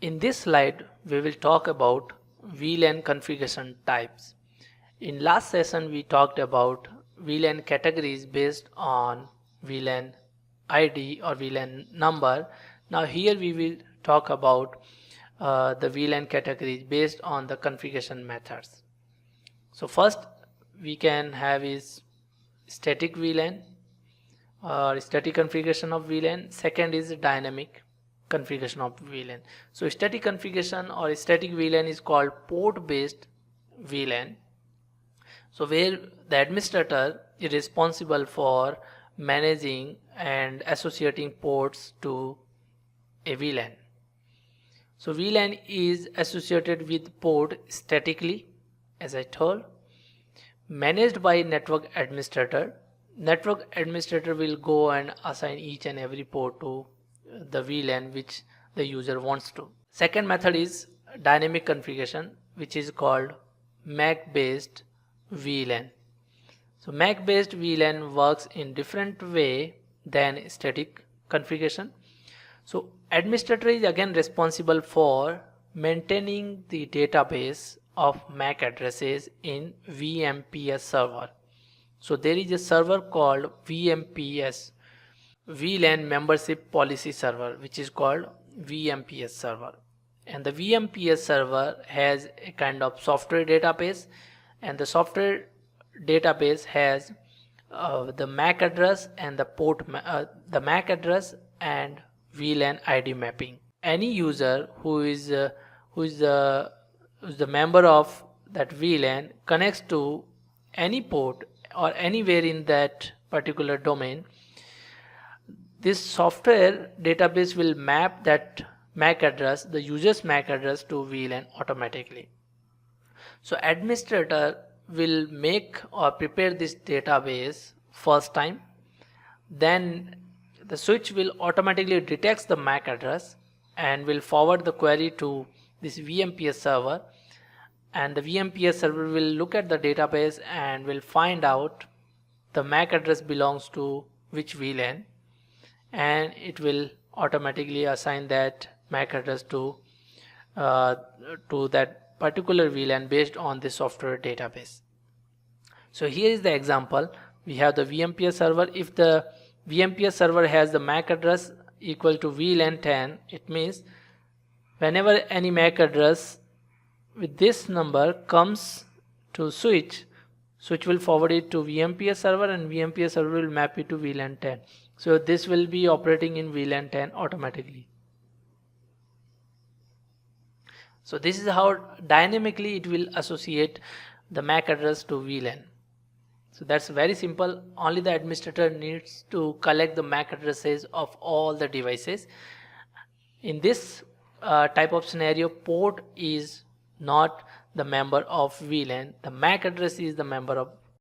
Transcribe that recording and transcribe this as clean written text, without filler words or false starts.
In this slide, we will talk about VLAN configuration types. In last session, we talked about VLAN categories based on VLAN ID or VLAN number. Now here we will talk about the VLAN categories based on the configuration methods. So first we can have is static VLAN or static configuration of VLAN. Second is dynamic configuration of VLAN. So static configuration or static VLAN is called port based VLAN. So where the administrator is responsible for managing and associating ports to a VLAN. So VLAN is associated with port statically, as I told, managed by network administrator. Network administrator will go and assign each and every port to the VLAN which the user wants to. Second method is dynamic configuration, which is called MAC based VLAN. So MAC based VLAN works in different way than static configuration. So administrator is again responsible for maintaining the database of MAC addresses in VMPS server. So there is a server called VMPS, VLAN membership policy server, which is called VMPS server. And the VMPS server has a kind of software database, and the software database has the MAC address and the port the MAC address and VLAN ID mapping. Any user who is the member of that VLAN connects to any port or anywhere in that particular domain, this software database will map that MAC address, the user's MAC address, to VLAN automatically. So administrator will make or prepare this database first time, then the switch will automatically detect the MAC address and will forward the query to this VMPS server, and the VMPS server will look at the database and will find out the MAC address belongs to which VLAN, and it will automatically assign that MAC address to that particular VLAN based on the software database. So here is the example. We have the VMPS server. If the VMPS server has the MAC address equal to VLAN 10, it means whenever any MAC address with this number comes to switch will forward it to VMPS server, and VMPS server will map it to VLAN 10. So this will be operating in VLAN 10 automatically. So this is how dynamically it will associate the MAC address to VLAN. So that's very simple. Only the administrator needs to collect the MAC addresses of all the devices. In this type of scenario, port is not the member of VLAN. The MAC address is the member of